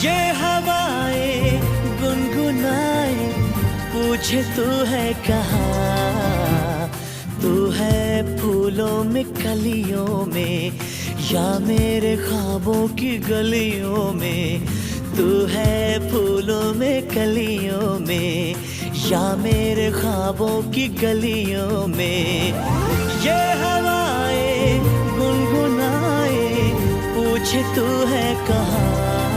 ये हवाएं गुनगुनाए, पूछे तू है कहाँ। तू है फूलों में कलियों में, या मेरे ख्वाबों की गलियों में। तू है फूलों में कलियों में, या मेरे ख्वाबों की गलियों में। ये हवाएं गुनगुनाए, पूछे तू है कहाँ।